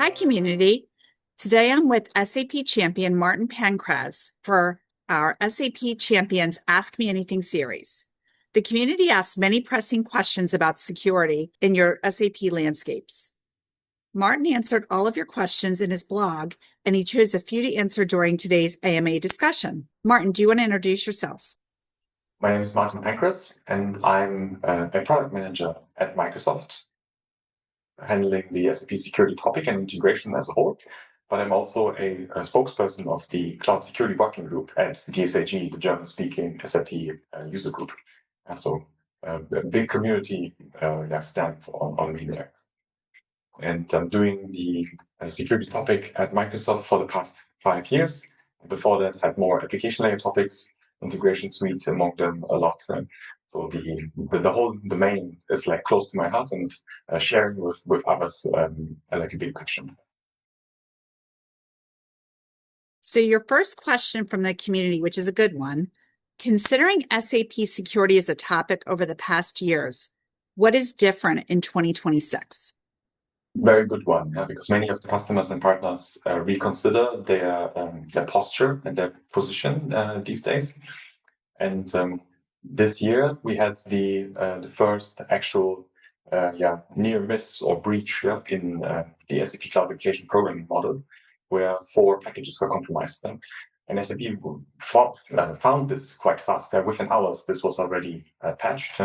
Hi, community. Today I'm with SAP champion Martin Pankraz for our SAP Champions Ask Me Anything series. The community asked many pressing questions about security in your SAP landscapes. Martin answered all of your questions in his blog, and he chose a few to answer during today's AMA discussion. Martin, do you want to introduce yourself? My name is Martin Pankraz, and I'm a product manager at Microsoft, handling the SAP security topic and integration as a whole. But I'm also a spokesperson of the Cloud Security Working Group at DSAG, the German-speaking SAP user group. So a big community stamp on me there. And I'm doing the security topic at Microsoft for the past 5 years. Before that, had more application layer topics, integration suite among them a lot. So the whole domain is like close to my heart, and sharing with others I like a big passion. So your first question from the community, which is a good one, considering SAP security as a topic over the past years, what is different in 2026? Very good one, because many of the customers and partners reconsider their posture and their position these days. And this year we had the first actual near miss or breach in the SAP Cloud Application Programming model, where 4 packages were compromised. And SAP found this quite fast. Within hours, this was already patched.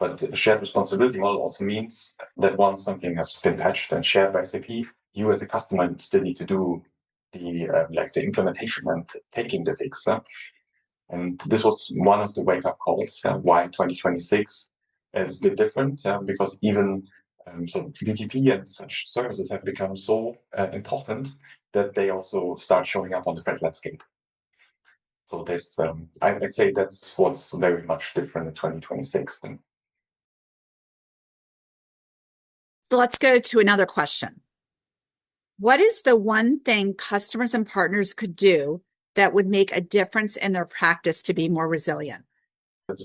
But the shared responsibility model also means that once something has been patched and shared by SAP, you as a customer still need to do the implementation and taking the fix. And this was one of the wake-up calls why 2026 is a bit different, because even so BTP and such services have become so important that they also start showing up on the threat landscape. So there's, I'd say that's what's very much different in 2026. So let's go to another question. What is the one thing customers and partners could do that would make a difference in their practice to be more resilient? It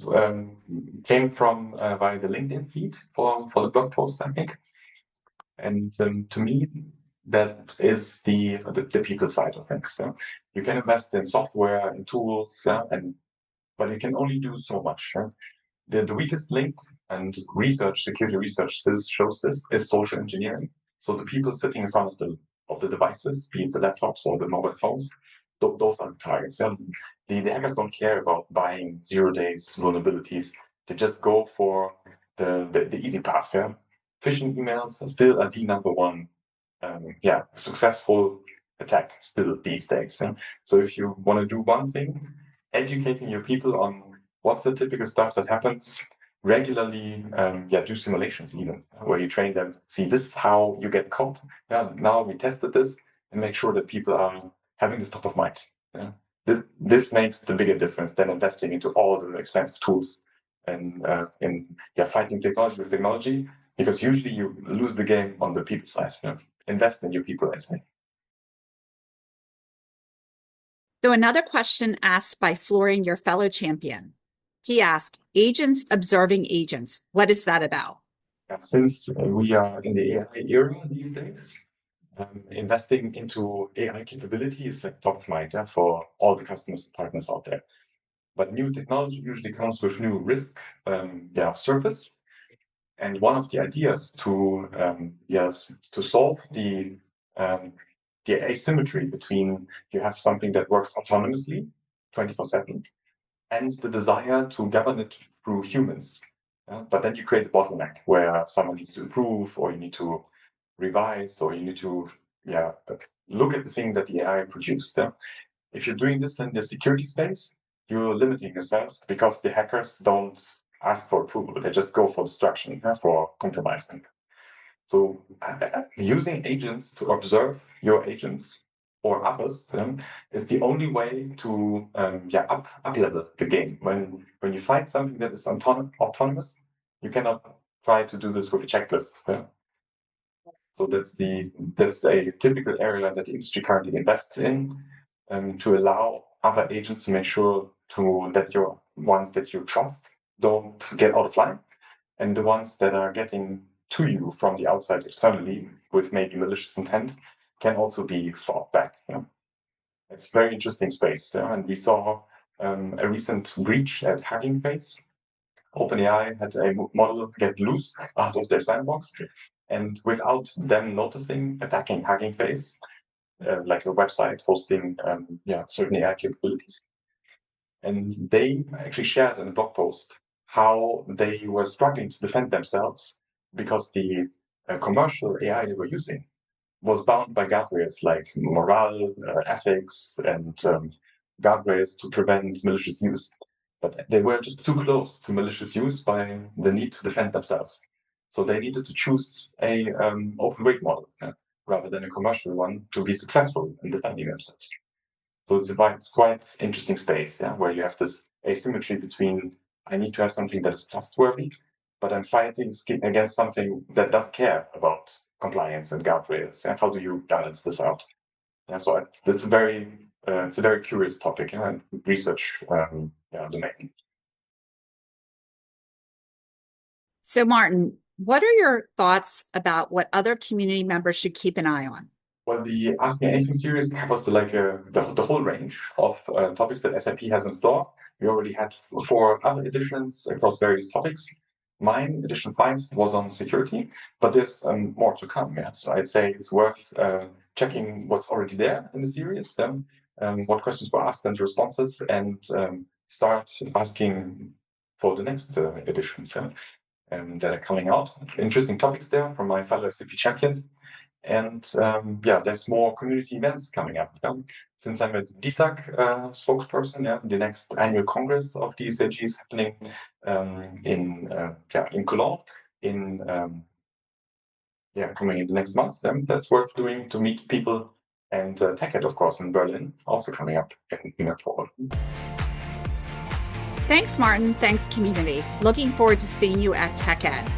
came from via the LinkedIn feed for the blog post, I think. And to me, that is the people side of things. You can invest in software and tools, but you can only do so much. The weakest link, and security research shows this, is social engineering. So the people sitting in front of the devices, be it the laptops or the mobile phones, those are the targets. The hackers don't care about buying 0 days vulnerabilities. They just go for the easy path. Phishing emails are still the number one successful attack still these days. So if you want to do one thing, educating your people on what's the typical stuff that happens regularly, do simulations even, where you train them, see this is how you get caught. Now we tested this and make sure that people are having this top of mind. This makes the bigger difference than investing into all the expensive tools and fighting technology with technology, because usually you lose the game on the people side. Invest in your people, I'd say. So another question asked by Florian, your fellow champion. He asked, agents observing agents. What is that about? Since we are in the AI era these days, investing into AI capability is like top of mind for all the customers and partners out there. But new technology usually comes with new risk surface. And one of the ideas to solve the asymmetry between you have something that works autonomously 24/7 and the desire to govern it through humans. But then you create a bottleneck where someone needs to improve, or you need to revise, or you need to look at the thing that the AI produced. If you're doing this in the security space, you're limiting yourself, because the hackers don't ask for approval. They just go for destruction, for compromising. So using agents to observe your agents or others is the only way to up level the game. When you find something that is autonomous, you cannot try to do this with a checklist. So that's a typical area that the industry currently invests in, to allow other agents to make sure that your ones that you trust don't get out of line, and the ones that are getting to you from the outside externally with maybe malicious intent can also be fought back. It's a very interesting space. And we saw a recent breach at Hugging Face. OpenAI had a model get loose out of their sandbox, and without them noticing, attacking Hugging Face, like a website hosting certain AI capabilities. And they actually shared in a blog post how they were struggling to defend themselves because the commercial AI they were using was bound by guardrails like morale, ethics, and guardrails to prevent malicious use. But they were just too close to malicious use by the need to defend themselves. So they needed to choose a open weight model rather than a commercial one to be successful in defending themselves. So it's quite interesting space, where you have this asymmetry between I need to have something that is trustworthy, but I'm fighting against something that doesn't care about compliance and guardrails. And how do you balance this out? So it's a very curious topic and research domain. So, Martin, what are your thoughts about what other community members should keep an eye on? Well, the Ask Me Anything series covers the whole range of topics that SAP has in store. We already had 4 other editions across various topics. Mine, edition 5, was on security, but there's more to come. So I'd say it's worth checking what's already there in the series, what questions were asked and responses, and start asking for the next editions that are coming out. Interesting topics there from my fellow SAP champions. And there's more community events coming up. Since I'm a DSAC spokesperson, the next annual Congress of DSAG is happening in Cologne coming in the next month. That's worth doing to meet people. And TechEd, of course, in Berlin, also coming up in October. Thanks, Martin. Thanks, community. Looking forward to seeing you at TechEd.